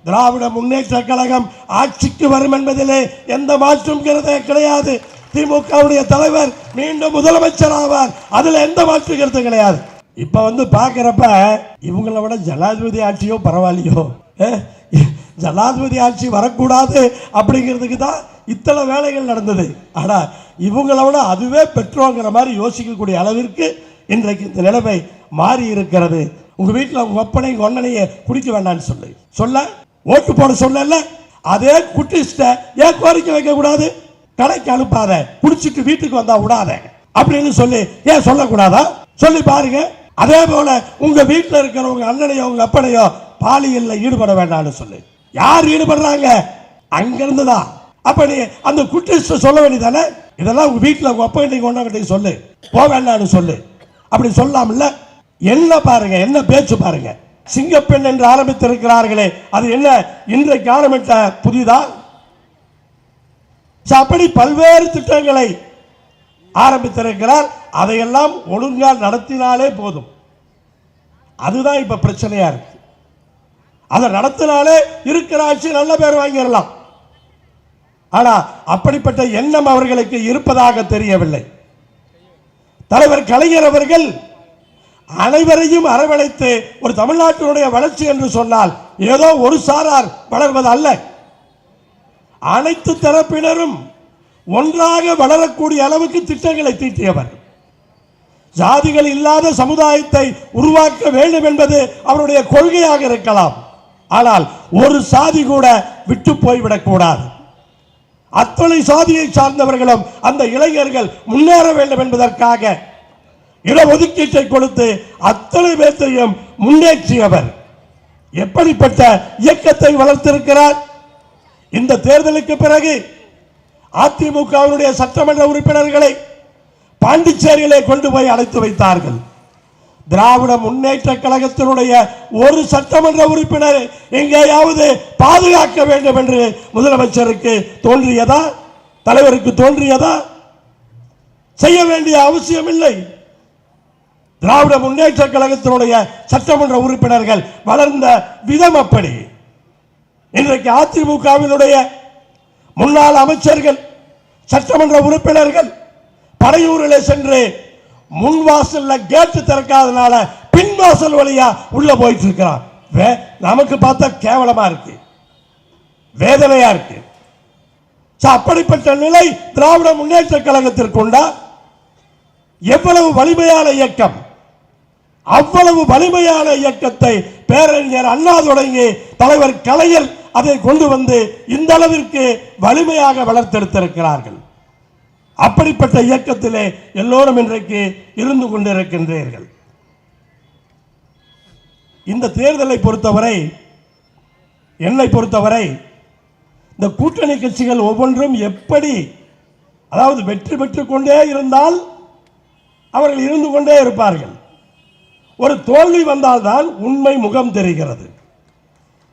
திராவிட முன்னேற்ற கழகம் ஆட்சிக்கு வரும் என்பதிலே எந்த மாற்றும் கிடையாது. திமுகவுடைய தலைவர் மீண்டும் முதலமைச்சர் ஆவார், அதுல எந்த மாற்று கருத்து கிடையாது. இப்ப பாக்குறப்ப இவங்களை விட ஜனாதிபதி ஆட்சியோ பரவாயில்லையோ, ஜனாதிபதி ஆட்சி வரக்கூடாது அப்படிங்கிறதுக்கு தான் இத்தனை வேலைகள் நடந்தது. ஆனா இவங்களை விட அதுவே பெற்றோங்கிற மாதிரி யோசிக்கக்கூடிய அளவிற்கு இன்றைக்கு இந்த நிலைமை மாறி இருக்கிறது. உங்க வீட்டில் உங்க அப்பனை உங்க அண்ணனையே குடிக்க வேண்டாம்னு சொல்ல ஓட்டு போட சொல்லல, அதே குட்டிஸ்ட ஏன் கோரிக்கை வைக்க கூடாது? கடைக்கு அனுப்பாத, குடிச்சிட்டு வீட்டுக்கு வந்தா விடாத அப்படின்னு சொல்லி ஏன் சொல்லக்கூடாதா? சொல்லி பாருங்க. அதே போல உங்க வீட்டில் இருக்கிறவங்க அண்ணனையோ உங்க அப்பனையோ பாலியல்ல ஈடுபட வேண்டாம்னு சொல்லு. யார் ஈடுபடுறாங்க? அங்கிருந்து தான். அப்ப நீ அந்த குட்டிஸ்ட சொல்ல வேண்டியதானே? இதெல்லாம் உங்க வீட்டில் உங்க அப்பா கிட்ட கொண்டாங்க சொல்லு, போக வேண்டாம்னு சொல்லு. அப்படி சொல்லாமல்ல. என்ன பாருங்க, என்ன பேச்சு பாருங்க. சிங்கப்பெண் என்று ஆரம்பித்திருக்கிறார்களே, அது என்ன இன்றைக்கு ஆரம்பித்த புதிதா? அப்படி பல்வேறு திட்டங்களை ஆரம்பித்திருக்கிறார். அதையெல்லாம் ஒழுங்கால் நடத்தினாலே போதும். அதுதான் இப்ப பிரச்சனையா இருக்கு. அதை நடத்தினாலே இருக்கிற ஆட்சி நல்ல பேர் வாங்கிடலாம். ஆனா அப்படிப்பட்ட எண்ணம் அவர்களுக்கு இருப்பதாக தெரியவில்லை. தலைவர் கலைஞர் அவர்கள் அனைவரையும் அரவணைத்து ஒரு தமிழ்நாட்டினுடைய வளர்ச்சி என்று சொன்னால் ஏதோ ஒரு சாரார் வளர்வது அல்ல, அனைத்து தரப்பினரும் ஒன்றாக வளரக்கூடிய அளவுக்கு திட்டங்களை தீட்டியவர். ஜாதிகள் இல்லாத சமுதாயத்தை உருவாக்க வேண்டும் என்பது அவருடைய கொள்கையாக இருக்கலாம். ஆனால் ஒரு சாதி கூட விட்டு போய்விடக் கூடாது. அத்தனை சாதியை சார்ந்தவர்களும் அந்த இளைஞர்கள் முன்னேற வேண்டும் என்பதற்காக இடஒதுக்கீட்டை கொடுத்து அத்தனை பேரையும் முன்னேற்றியவர். எப்படிப்பட்ட இயக்கத்தை வளர்த்திருக்கிறார். இந்த தேர்தலுக்கு பிறகு அதிமுகவினுடைய சட்டமன்ற உறுப்பினர்களை பாண்டிச்சேரியிலே கொண்டு போய் அழைத்து வைத்தார்கள். திராவிட முன்னேற்ற கழகத்தினுடைய ஒரு சட்டமன்ற உறுப்பினர் எங்கேயாவது பாதுகாக்க வேண்டும் என்று முதலமைச்சருக்கு தோன்றியதா? தலைவருக்கு தோன்றியதா? செய்ய வேண்டிய அவசியம் இல்லை. திராவிட முன்னேற்ற கழகத்தினுடைய சட்டமன்ற உறுப்பினர்கள் வளர்ந்த விதம் அப்படி. இன்றைக்கு அதிமுகவினுடைய முன்னாள் அமைச்சர்கள் சட்டமன்ற உறுப்பினர்கள் படையூரில் சென்று முன்வாசல்ல கேட்டு திறக்காதனால பின்வாசல் வழியா உள்ள போயிட்டு இருக்கிறான். நமக்கு பார்த்தா கேவலமா இருக்கு, வேதனையா இருக்கு. அப்படிப்பட்ட நிலை திராவிட முன்னேற்ற கழகத்திற்கு உண்டா? எவ்வளவு வலிமையான இயக்கம்! அவ்வளவு வலிமையான இயக்கத்தை பேரறிஞர் அண்ணா தொடங்கி தலைவர் கலைஞர் அதை கொண்டு வந்து இந்த அளவிற்கு வலிமையாக வளர்த்தெடுத்திருக்கிறார்கள். அப்படிப்பட்ட இயக்கத்திலே எல்லோரும் இன்றைக்கு இருந்து கொண்டிருக்கின்றீர்கள். இந்த தேர்தலை பொறுத்தவரை, என்னை பொறுத்தவரை, இந்த கூட்டணி கட்சிகள் ஒவ்வொன்றும் எப்படி, அதாவது வெற்றி பெற்றுக் கொண்டே இருந்தால் அவர்கள் இருந்து கொண்டே இருப்பார்கள். ஒரு தோல்வி வந்தால்தான் உண்மை முகம் தெரிகிறது.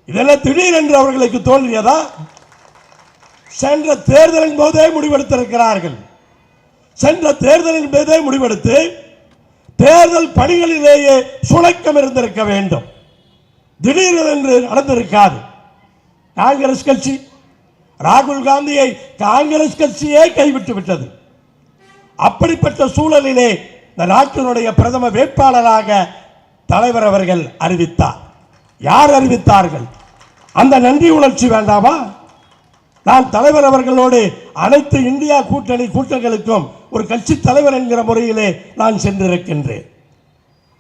இதெல்லாம் திடீரென்று அவர்களுக்கு தோன்றியதா? சென்ற தேர்தலின் போதே முடிவெடுத்திருக்கிறார்கள். சென்ற தேர்தலின் போதே முடிவெடுத்து தேர்தல் பணிகளிலேயே சுணக்கம் இருந்திருக்க வேண்டும். திடீரென்று நடந்திருக்காது. காங்கிரஸ் கட்சி ராகுல் காந்தியை காங்கிரஸ் கட்சியே கைவிட்டு விட்டது. அப்படிப்பட்ட சூழலிலே இந்த நாட்டினுடைய பிரதம வேட்பாளராக தலைவர் அவர்கள் அறிவித்தார். யார் அறிவித்தார்கள்? அந்த நன்றி உணர்ச்சி வேண்டாமா? நான் தலைவர் அவர்களோடு அனைத்து இந்தியா கூட்டணி கூட்டங்களுக்கும் ஒரு கட்சி தலைவர் என்கிற முறையிலே நான் சென்றிருக்கின்றேன்.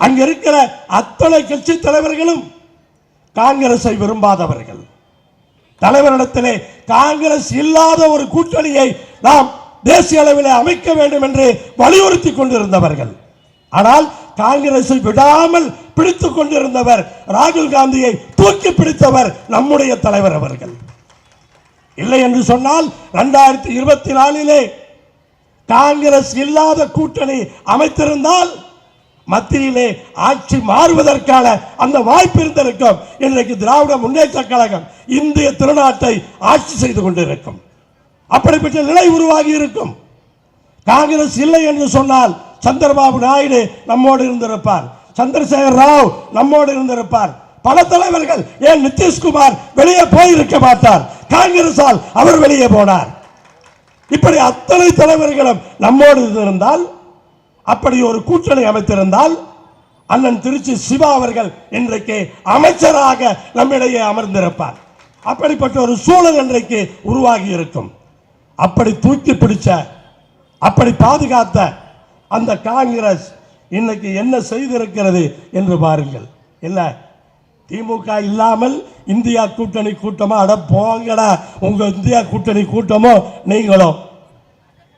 அங்க இருக்கிற அத்தனை கட்சி தலைவர்களும் காங்கிரஸை விரும்பாதவர்கள். தலைவரிடத்திலே காங்கிரஸ் இல்லாத ஒரு கூட்டணியை நாம் தேசிய அளவில் அமைக்க வேண்டும் என்று வலியுறுத்தி கொண்டிருந்தவர்கள். ஆனால் காங்கிரஸை விடாமல் பிடித்துக் கொண்டிருந்தவர், ராகுல் காந்தியை தூக்கி பிடித்தவர் நம்முடைய தலைவர் அவர்கள். இல்லை என்று சொன்னால் 2024 காங்கிரஸ் இல்லாத கூட்டணி அமைத்திருந்தால் மத்தியிலே ஆட்சி மாறுவதற்கான அந்த வாய்ப்பு இருந்திருக்கும். இன்றைக்கு திராவிட முன்னேற்ற கழகம் இந்திய திருநாட்டை ஆட்சி செய்து கொண்டிருக்கும். அப்படிப்பட்ட நிலை உருவாகி இருக்கும். காங்கிரஸ் இல்லை என்று சொன்னால் சந்திரபாபு நாயுடு நம்மோடு இருந்திருப்பார், சந்திரசேகர் ராவ் நம்மோடு இருந்திருப்பார், பல தலைவர்கள், ஏன் நிதிஷ்குமார் வெளியே போயிருக்க மாட்டார், காங்கிரசால் அவர் வெளியே போனார். இப்படி அத்தனை தலைவர்களும் நம்மோடு இருந்தால், அப்படி ஒரு கூட்டணி அமைத்திருந்தால் அண்ணன் திருச்சி சிவா அவர்கள் இன்றைக்கு அமைச்சராக நம்மிடையே அமர்ந்திருப்பார். அப்படிப்பட்ட ஒரு சூழல் இன்றைக்கு உருவாகி இருக்கும். அப்படி தூக்கி பிடிச்ச, அப்படி பாதுகாத்த அந்த காங்கிரஸ் இன்னைக்கு என்ன செய்திருக்கிறது என்று பாருங்கள். என்ன திமுக இல்லாமல் இந்தியா கூட்டணி கூட்டமா? அட போங்கடா, உங்க இந்தியா கூட்டணி கூட்டமோ நீங்களும்.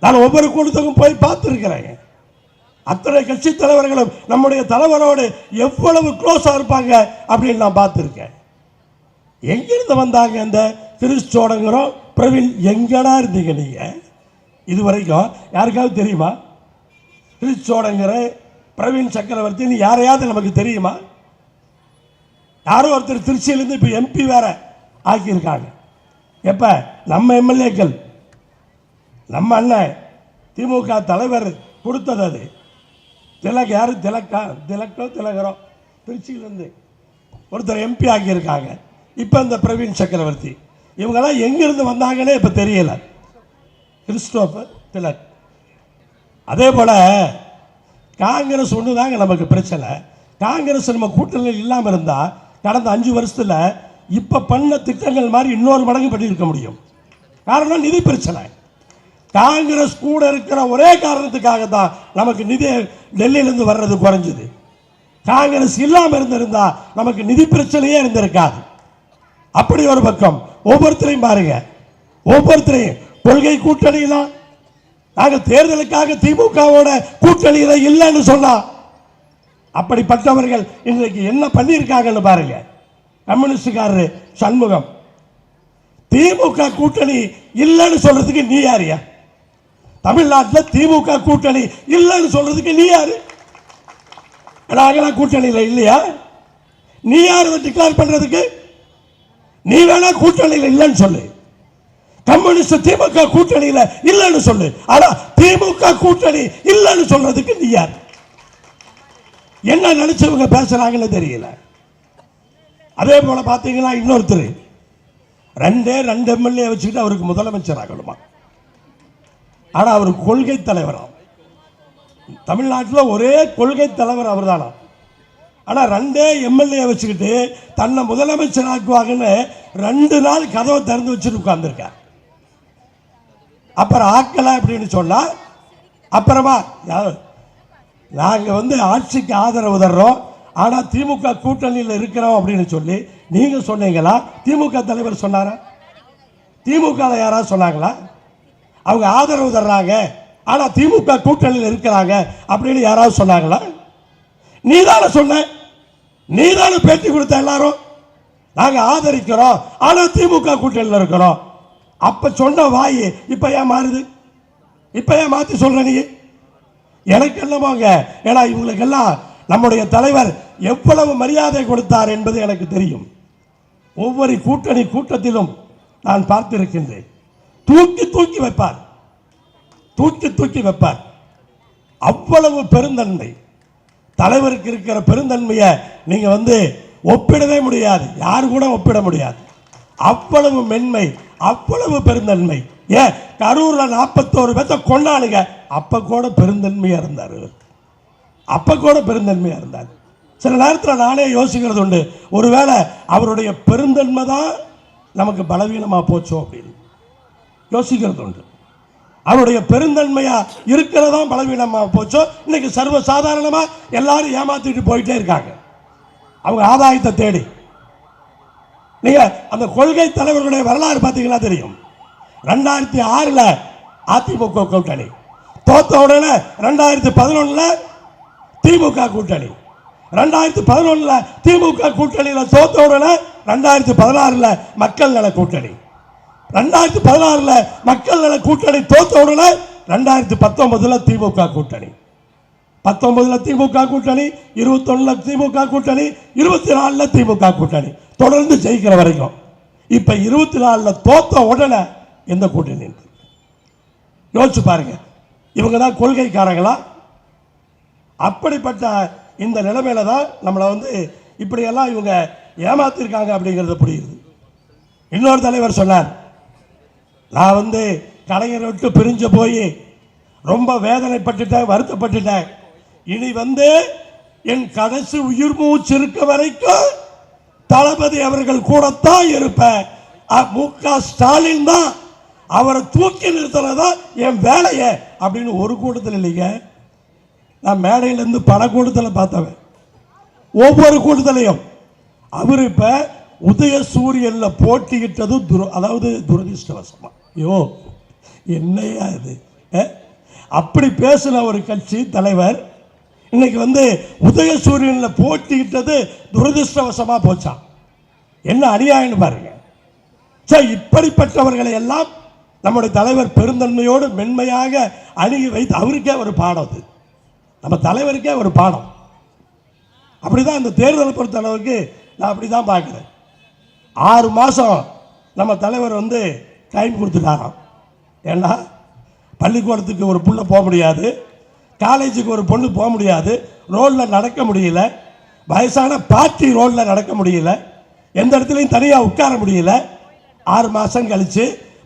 நான் ஒவ்வொரு கூட்டத்துக்கும் போய் பார்த்திருக்கிறேன். அத்தனை கட்சி தலைவர்களும் நம்முடைய தலைவரோடு எவ்வளவு க்ளோஸா இருப்பாங்க அப்படின்னு நான் பார்த்திருக்கேன். எங்கிருந்து வந்தாங்க இந்த திருச்சோடங்கிறோம் பிரவீன்? எங்கடா இருந்தீங்க நீங்க இதுவரைக்கும்? யாருக்காவது தெரியுமா? திருச்சோடங்கிற பிரவீன் சக்கரவர்த்தி யாரையாவது நமக்கு தெரியுமா? யாரோ ஒருத்தர் திருச்சியிலிருந்து இப்ப எம்பி வேற ஆக்கியிருக்காங்க. எப்ப? நம்ம எம்எல்ஏக்கள், நம்ம அண்ணன் திமுக தலைவர் கொடுத்தது. அது திலக், யாரு திலகரோ திருச்சியிலிருந்து ஒருத்தர் எம்பி ஆக்கியிருக்காங்க. இப்ப இந்த பிரவீன் சக்கரவர்த்தி இவங்கெல்லாம் எங்கிருந்து வந்தாங்கன்னே இப்ப தெரியல. கிறிஸ்டோபர் திலக். அதே போல காங்கிரஸ் ஒண்ணுதாங்க நமக்கு பிரச்சனை. காங்கிரஸ் நம்ம கூட்டணியில் இல்லாமல் இருந்தா கடந்த 5 வருஷத்துல இப்ப பண்ண திட்டங்கள் மாதிரி இன்னொரு மடங்கு பண்ணியிருக்க முடியும். காரணம் நிதி பிரச்சனை. காங்கிரஸ் கூட இருக்கிற ஒரே காரணத்துக்காக தான் நமக்கு நிதி டெல்லியிலிருந்து வர்றது குறைஞ்சது. காங்கிரஸ் இல்லாமல் இருந்திருந்தா நமக்கு நிதி பிரச்சனையே இருந்திருக்காது. அப்படி ஒரு பக்கம். ஒவ்வொருத்தரையும் பாருங்க, ஒவ்வொருத்தரையும் கொள்கை கூட்டணியில நாங்க தேர்தலுக்காக திமுகவோட கூட்டணியில இல்லைன்னு சொன்னா, அப்படிப்பட்டவர்கள் இன்றைக்கு என்ன பண்ணியிருக்காங்கன்னு பாருங்க. கம்யூனிஸ்டுக்காரரு சண்முகம் திமுக கூட்டணி இல்லைன்னு சொல்றதுக்கு நீ யாரியா? தமிழ்நாட்டில் திமுக கூட்டணி இல்லைன்னு சொல்றதுக்கு நீ யாரு? நாங்களாம் கூட்டணியில் இல்லையா? நீ யாரு டிக்ளேர் பண்றதுக்கு? நீ வேணா கூட்டணியில் இல்லைன்னு சொல்லு, கம்யூனிஸ்ட் திமுக கூட்டணியில் இல்லைன்னு சொல்லு. ஆனா திமுக கூட்டணி இல்லைன்னு சொல்றதுக்கு நீ யார்? என்ன நினைச்சவங்க பேசுறாங்கன்னு தெரியல. அதே போல பாத்தீங்கன்னா இன்னொருத்தர் 2 எம்எல்ஏ வச்சுக்கிட்டு அவருக்கு முதலமைச்சர் ஆகணுமா? ஆனா அவர் கொள்கை தலைவராம். தமிழ்நாட்டில் ஒரே கொள்கை தலைவர் அவர் தானா? ஆனா 2 எம்எல்ஏ வச்சுக்கிட்டு தன்னை முதலமைச்சர் ஆக்குவாங்கன்னு 2 நாள் கதவை திறந்து வச்சுட்டு உட்கார்ந்துருக்கார். அப்புறம் ஆக்கல அப்படின்னு சொன்னா, அப்புறமா நாங்க ஆட்சிக்கு ஆதரவு தர்றோம், ஆனா திமுக கூட்டணியில் இருக்கிறோம் அப்படின்னு சொல்லி நீங்க சொன்னீங்களா? திமுக தலைவர் சொன்னாரா? திமுக யாராவது சொன்னாங்களா? அவங்க ஆதரவு தர்றாங்க ஆனா திமுக கூட்டணியில் இருக்கிறாங்க அப்படின்னு யாராவது சொன்னாங்களா? நீதான சொன்ன, நீதான பேட்டி கொடுத்த எல்லாரும் நாங்க ஆதரிக்கிறோம் ஆனா திமுக கூட்டணியில் இருக்கிறோம். அப்ப சொன்ன வாய் இப்ப ஏன் மாறுது? இப்ப ஏன் மாத்தி சொல்ற நீ? எனக்கு என்னமோங்க, ஏன்னா இவங்களுக்கெல்லாம் நம்முடைய தலைவர் எவ்வளவு மரியாதை கொடுத்தார் என்பது எனக்கு தெரியும். ஒவ்வொரு கூட்டணி கூட்டத்திலும் நான் பார்த்திருக்கின்றேன். தூக்கி தூக்கி வைப்பார், தூக்கி தூக்கி வைப்பார். அவ்வளவு பெருந்தன்மை தலைவருக்கு இருக்கிற பெருந்தன்மையை நீங்க ஒப்பிடவே முடியாது, யாரு கூட ஒப்பிட முடியாது. அவ்வளவு மென்மை, அவ்வளவு பெருந்தன்மை. ஏன் கரூர்ல 41 பேர்த்த கொண்டாடுங்க, அப்ப கூட பெருந்தன்மையா இருந்தார். அப்ப கூட பெருந்தன்மையா இருந்தார். சில நேரத்தில் நானே யோசிக்கிறது உண்டு, ஒருவேளை அவருடைய பெருந்தன்மை தான் நமக்கு பலவீனமா போச்சோ அப்படின்னு யோசிக்கிறது உண்டு. அவருடைய பெருந்தன்மையா இருக்கிறதா பலவீனமா போச்சோ. இன்னைக்கு சர்வ சாதாரணமா எல்லாரும் ஏமாத்திட்டு போயிட்டே இருக்காங்க அவங்க ஆதாயத்தை தேடி. நீங்க அந்த கொள்கை தலைவர்களுடைய வரலாறு பார்த்தீங்கன்னா தெரியும். 2006 அதிமுக கூட்டணி தோத்த உடனே 2011 திமுக கூட்டணி, 2011 திமுக கூட்டணியில தோத்த உடனே 2016 மக்கள் நல கூட்டணி, 2016 மக்கள் நல கூட்டணி தோத்த உடனே 2019 திமுக கூட்டணி, 19 திமுக கூட்டணி, 21 திமுக கூட்டணி, 24 திமுக கூட்டணி, தொடர்ந்து ஜெயிக்கிற வரைக்கும். இப்ப 24 தோத்த உடனே எந்த கூட்டணி? யோசிச்சு பாருங்க. இவங்க தான் கொள்கைக்காரங்களா? அப்படிப்பட்ட இந்த நிலைமையில தான் நம்மளை இப்படியெல்லாம் இவங்க ஏமாத்திருக்காங்க அப்படிங்கிறது புரியுது. இன்னொரு தலைவர் சொன்னார், நான் வந்து கலைஞரை விட்டு பிரிஞ்சு போய் ரொம்ப வேதனைப்பட்டுட்டேன், வருத்தப்பட்டுட்டேன். இனி வந்து என் கடைசி உயிர் மூச்சு இருக்க வரைக்கும் தளபதி அவர்கள் கூடத்தான் இருப்பேன். மு.க. ஸ்டாலின் தான் அவரை தூக்கி நிறுத்தினதான் என் வேலையை அப்படின்னு ஒரு கூட்டத்தில் இல்லைங்க. நான் மேடையிலேருந்து பல கூட்டத்தில் பார்த்தவன். ஒவ்வொரு கூட்டத்திலையும் அவர் இப்போ உதயசூரியன்ல போட்டியிட்டது அதாவது துரதிருஷ்டவசமா. ஐயோ என்னையா இது, அப்படி பேசின ஒரு கட்சி தலைவர் இன்னைக்கு வந்து உதயசூரியன்ல போட்டியிட்டது துரதிருஷ்டவசமா போச்சான். என்ன அநியாயம் பாருங்க. இப்படிப்பட்டவர்களை எல்லாம் நம்முடைய தலைவர் பெருந்தன்மையோடு மென்மையாக அணுகி வைத்து அவருக்கே ஒரு பாடம், அது நம்ம தலைவருக்கே ஒரு பாடம். அப்படிதான் இந்த தேர்தலை பொறுத்த அளவுக்கு நான் அப்படிதான் பார்க்கிறேன். 6 மாதம் நம்ம தலைவர் வந்து டைம் கொடுத்துட்டாராம். ஏன்னா பள்ளிக்கூடத்துக்கு ஒரு புள்ள போக முடியாது, காலேஜுக்கு ஒரு பொண்ணு போக முடியாது, ரோடில் நடக்க முடியல, வயசான பாட்டி ரோடில் நடக்க முடியல, எந்த இடத்துலையும் தனியாக உட்கார முடியல. 6 மாதம் கழித்து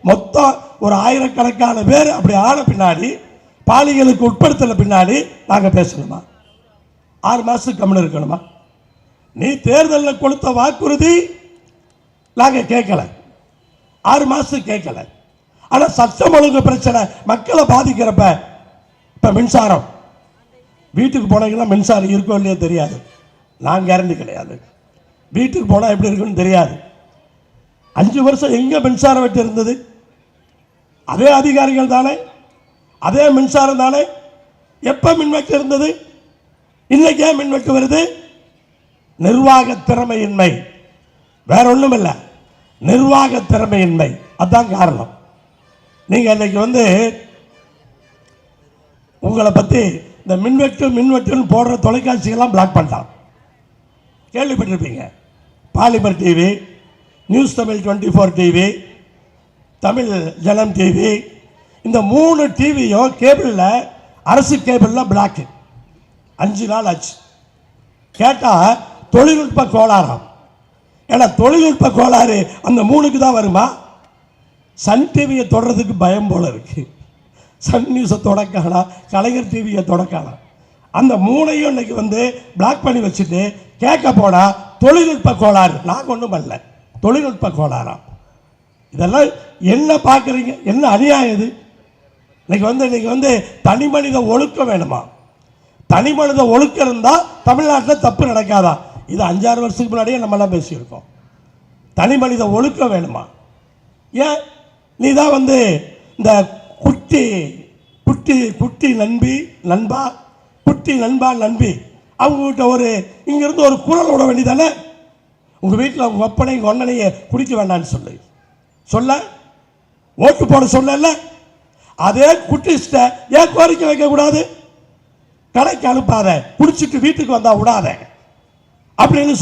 மொத்தம் ஒரு 1000கணக்கான பேர் அப்படி ஆன பின்னாடி பாலியலுக்கு உட்படுத்தல பின்னாடி நாங்கள் பேசணுமா? 6 மாதத்துக்கு கம்மில் இருக்கணுமா? நீ தேர்தலில் கொடுத்த வாக்குறுதி நாங்கள் கேட்கல, 6 மாதத்துக்கு கேட்கல. ஆனால் சட்டம் ஒழுங்கு பிரச்சனை மக்களை பாதிக்கிறப்ப இப்போ மின்சாரம் வீட்டுக்கு போனீங்கன்னா மின்சாரம் இருக்கோ இல்லையோ தெரியாது, நான் கேரண்டி கிடையாது. வீட்டுக்கு போனால் எப்படி இருக்குன்னு தெரியாது. 5 வருஷம் எங்கே மின்சாரம் வெட்டு இருந்தது? அதே அதிகாரிகள் தானே, அதே மின்சாரம் தானே. எப்போ மின்வெட்டு இருந்தது? இன்னைக்கே மின்வெட்டு வருது. நிர்வாக திறமையின்மை, வேற ஒன்றும் இல்லை, நிர்வாக திறமையின்மை. அதுதான் காரணம். நீங்கள் இன்னைக்கு வந்து உங்களை பற்றி இந்த மின்வெட்டுன்னு போடுற தொலைக்காட்சிகள்லாம் பிளாக் பண்ணிட்டான். கேள்விப்பட்டிருப்பீங்க. Polimer TV, news Tamil 24 TV, Tamil Janam TV, இந்த 3 டிவியும் கேபிளில், அரசு கேபிளில் பிளாக்கு. 5 நாள் ஆச்சு. கேட்டால் தொழில்நுட்ப கோளாறாம். ஏன்னா தொழில்நுட்ப கோளாறு அந்த 3க்கு தான் வருமா? சன் டிவியை தொடர்றதுக்கு பயம் போல இருக்கு. சன் நியூஸை தொடக்கலாம், கலைஞர் டிவியை தொடக்கலாம். அந்த 3ஐயும் இன்னைக்கு வந்து பிளாக் பண்ணி வச்சுட்டு கேட்க போனால் தொழில்நுட்ப கோளாறு. நான் ஒன்றும் பண்ணல, தொழில்நுட்ப கோளாறாம். இதெல்லாம் என்ன பார்க்குறீங்க? என்ன அநியாயம் இது? இன்னைக்கு வந்து தனி மனித ஒழுக்கம் வேணுமா? தனி மனித ஒழுக்கம் இருந்தால் தமிழ்நாட்டில் தப்பு நடக்காதா? இது 5-6 வருஷத்துக்கு முன்னாடியே நம்மளாம் பேசியிருக்கோம். தனி மனித ஒழுக்கம் வேணுமா? ஏன் நீ தான் வந்து இந்த குட்டி குட்டி குட்டி நண்பா நண்பி அவங்ககிட்ட ஒரு இங்கிருந்து ஒரு குரல் விட வேண்டியதானே? உங்கள் வீட்டில் உங்கள் அப்பனை உங்கள் அண்ணனையே குடிக்க வேண்டான்னு சொல்ல ஓட்டு போட சொல்லல. அதே குட்டிஸ்ட ஏன் கோரிக்கை வைக்கக்கூடாது? கடைக்கு அனுப்பாத, குடிச்சிட்டு வீட்டுக்கு வந்தா விடாத அப்படின்னு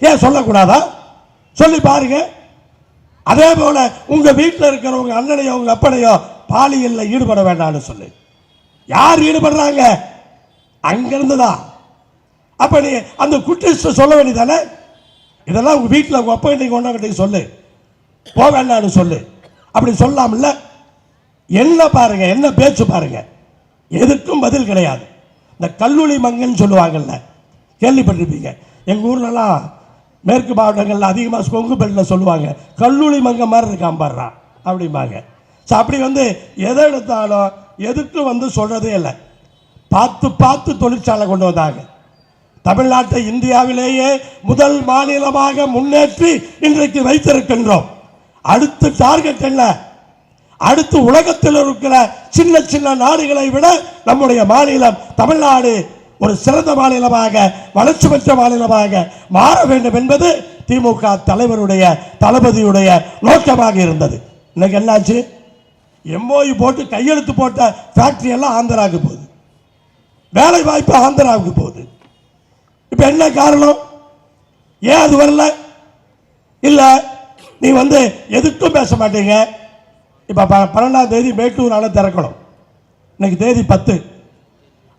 ஏன் சொல்லக்கூடாதா? சொல்லி பாருங்க. அதே போல உங்க வீட்டில் இருக்கிறவங்க அண்ணனையோ உங்க அப்பனையோ பாலியலில் ஈடுபட வேண்டாம்னு சொல்லு. யார் ஈடுபடுறாங்க? அங்கிருந்து தான். அப்ப நீ அந்த குட்டிஸ்ட சொல்ல வேண்டியதானே? இதெல்லாம் உங்க வீட்டில் உங்க அப்பா கிட்ட கொண்டாங்கிட்ட சொல்லு, போக வேண்டாம்னு சொல்லு. அப்படி சொல்லாமல்ல. என்ன பாருங்க, என்ன பேச்சு பாருங்க. எதுக்கும் பதில் கிடையாது. இந்த கல்லூரி மங்கன்னு சொல்லுவாங்கல்ல, கேள்விப்பட்டிருப்பீங்க. எங்கள் ஊர்லலாம் மேற்கு மாவட்டங்களில் அதிகமாக கொங்கு பெல்ட்டில் சொல்லுவாங்க, கல்லூரி மங்க மாதிரி இருக்கான் பாடுறான் அப்படிம்பாங்க. ஸோ அப்படி வந்து எதை எடுத்தாலும் எதுக்கும் வந்து சொல்கிறதே இல்லை. பார்த்து தொழிற்சாலை கொண்டு வந்தாங்க. தமிழ்நாட்டை இந்தியாவிலேயே முதல் மாநிலமாக முன்னேற்றி இன்றைக்கு வைத்திருக்கின்றோம். அடுத்து டார்கெட் என்ன? அடுத்து உலகத்தில் இருக்கிற சின்ன நாடுகளை விட நம்முடைய மாநிலம் தமிழ்நாடு ஒரு சிறந்த மாநிலமாக, வளர்ச்சி பெற்ற மாநிலமாக மாற வேண்டும் என்பது திமுக தலைவருடைய தளபதியுடைய நோக்கமாக இருந்தது. இன்னைக்கு என்னாச்சு? எம்ஓயு போட்டு கையெழுத்து போட்ட ஃபேக்டரி எல்லாம் ஆந்திராவுக்கு போகுது, வேலை வாய்ப்பு ஆந்திராவுக்கு போகுது. இப்ப என்ன காரணம்? ஏன் அது வரல? இல்ல நீ வந்து எதுக்கும் பேச மாட்டீங்க. இப்ப 12ஆம் தேதி மேட்டூர் அணை திறக்கணும். இன்னைக்கு தேதி 10.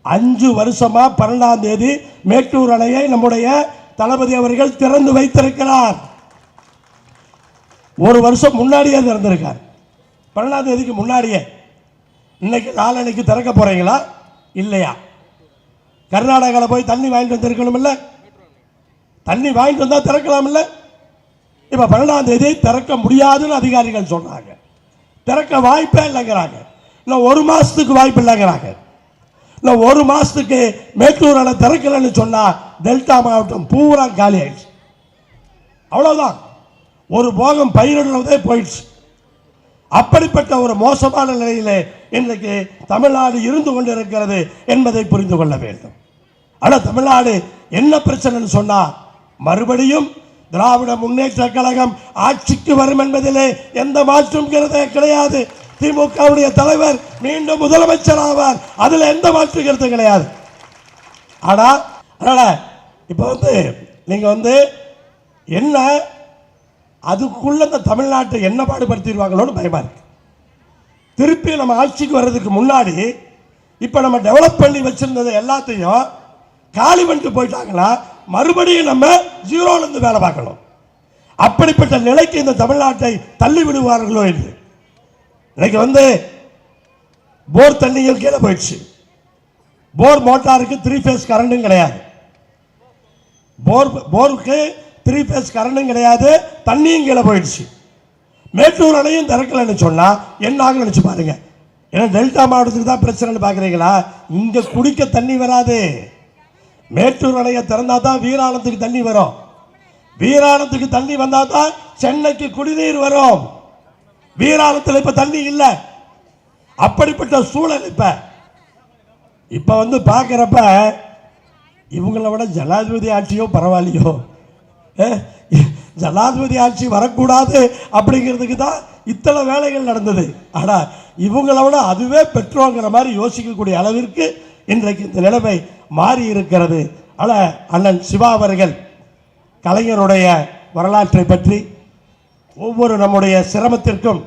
5 வருஷமா 12ஆம் தேதி மேட்டூர் அணையை நம்முடைய தளபதி அவர்கள் திறந்து வைத்திருக்கிறார். ஒரு வருஷம் முன்னாடியே திறந்திருக்கார். 12ஆம் தேதிக்கு முன்னாடியே. இன்னைக்கு நாளன்னைக்கு திறக்க போறீங்களா இல்லையா? கர்நாடகாவில் போய் தண்ணி வாங்கிட்டு வந்திருக்கணும் இல்ல? தண்ணி வாங்கிட்டு வந்தா திறக்கலாம் இல்ல? இப்ப 12ஆம் தேதி திறக்க முடியாதுன்னு அதிகாரிகள் சொல்றாங்க. திறக்க வாய்ப்பே இல்லைங்கிறாங்க. இன்னும் ஒரு மாசத்துக்கு வாய்ப்பு இல்லைங்கிறாங்க. இன்னும் ஒரு மாசத்துக்கு மேட்டூர் அணை திறக்கலன்னு சொன்னா டெல்டா மாவட்டம் பூரா காலி ஆயிடுச்சு. அவ்வளவுதான். ஒரு போகம் பயிரிடுவதே போயிடுச்சு. அப்படிப்பட்ட ஒரு மோசமான நிலையிலே இன்றைக்கு தமிழ்நாடு இருந்து கொண்டிருக்கிறது என்பதை புரிந்து கொள்ள வேண்டும். ஆனால் தமிழ்நாடு என்ன பிரச்சனைன்னு சொன்னா மறுபடியும் திராவிட முன்னேற்ற கழகம் ஆட்சிக்கு வரும் என்பதிலே எந்த மாற்றும் கிடையாது. திமுகவுடைய தலைவர் மீண்டும் முதலமைச்சர் ஆவார். அதுல எந்த மாற்று கருத்து கிடையாது. அதனால இப்ப நீங்க என்ன அதுக்குள்ள இந்த தமிழ்நாட்டை என்ன பாடுபடுத்திடுவாங்களோன்னு பயமா இருக்கு. திருப்பி நம்ம ஆட்சிக்கு வர்றதுக்கு முன்னாடி இப்ப நம்ம டெவலப் பண்ணி வச்சிருந்தது எல்லாத்தையும் காலி பண்ணிட்டு போயிட்டாங்களா மறுபடியும் நம்ம ஜீரோல இருந்து வேலை பார்க்கணும். அப்படிப்பட்ட நிலைக்கு இந்த தமிழ்நாட்டை தள்ளி விடுவார்களோ என்று இன்னைக்கு போர் தண்ணிகள் கீழே போயிடுச்சு. போர் மோட்டாருக்கு 3 ஃபேஸ் கரண்டும் கிடையாது. போருக்கு 3 ஃபேஸ் கரண்டும் கிடையாது. தண்ணியும் கீழே போயிடுச்சு. மேட்டூர் அணையும் திறக்கலன்னு சொன்னா என்ன ஆகும் நினைச்சு பாருங்க. ஏன்னா டெல்டா மாவட்டத்துக்கு தான் பிரச்சனை பாக்குறீங்களா? இங்க குடிக்க தண்ணி வராது. மேட்டூர் அணையை திறந்தா தான் வீராணத்துக்கு தண்ணி வரும். வீராணத்துக்கு தண்ணி வந்தா தான் சென்னைக்கு குடிநீர் வரும். வீராணத்தில் இப்ப தண்ணி இல்ல. அப்படிப்பட்ட சூழல் இப்ப பாக்குறப்ப இவங்களை விட ஜனாதிபதி ஆட்சியோ பரவாயில்லையோ, ஜனாதிபதி ஆட்சி வரக்கூடாது அப்படிங்கிறதுக்கு தான் இத்தனை வேலைகள் நடந்தது. ஆனா இவங்களை விட அதுவே பெற்றோங்கிற மாதிரி யோசிக்கக்கூடிய அளவிற்கு இன்றைக்கு இந்த நிலைமை மாறி இருக்கிறது. ஆனா அண்ணன் சிவா அவர்கள் கலைஞருடைய வரலாற்றை பற்றி ஒவ்வொரு நம்முடைய சிரமத்திற்கும்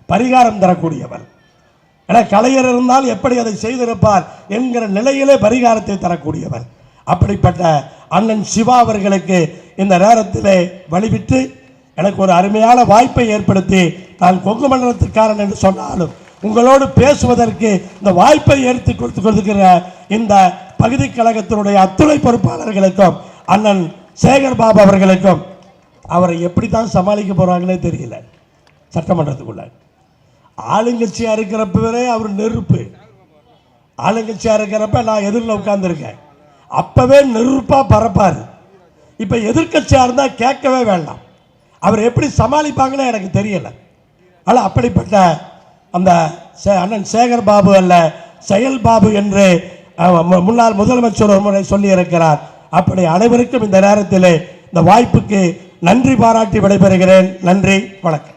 பரிகாரம் தரக்கூடியவர். கலைஞர் இருந்தால் எப்படி அதை செய்திருப்பார் என்கிற நிலையிலே பரிகாரத்தை தரக்கூடியவர். அப்படிப்பட்ட அண்ணன் சிவா அவர்களுக்கு இந்த நேரத்திலே வழிவிட்டு எனக்கு ஒரு அருமையான வாய்ப்பை ஏற்படுத்தி, நான் கொங்கு மண்டலத்துக்காரன் என்று சொன்னாலும் உங்களோடு பேசுவதற்கு இந்த வாய்ப்பை ஏற்படுத்தி கொடுத்துக்கிற இந்த பகுதி கழகத்தினுடைய அத்துணை பொறுப்பாளர்களுக்கும் அண்ணன் சேகர் பாபு அவர்களுக்கும் அவரை எப்படித்தான் சமாளிக்க போறாங்களே தெரியல. சட்டமன்றத்துக்குள்ள ஆளுங்கட்சியா இருக்கிறப்பவே அவர் நெருப்பு. ஆளுங்கட்சியா இருக்கிறப்ப நான் எதிரில் உட்கார்ந்துருக்கேன். அப்பவே நெருப்பா பறப்பாரு. இப்ப எதிர்கட்சியா இருந்தா கேட்கவே வேண்டாம். அவர் எப்படி சமாளிப்பாங்கன்னு எனக்கு தெரியல. ஆனா அப்படிப்பட்ட அந்த அண்ணன் சேகர் பாபு அல்ல செயல் பாபு என்று முன்னாள் முதலமைச்சர் ஒரு முறை சொல்லி இருக்கிறார். அப்படி அனைவருக்கும் இந்த நேரத்தில் இந்த வாய்ப்புக்கு நன்றி பாராட்டி விடைபெறுகிறேன். நன்றி, வணக்கம்.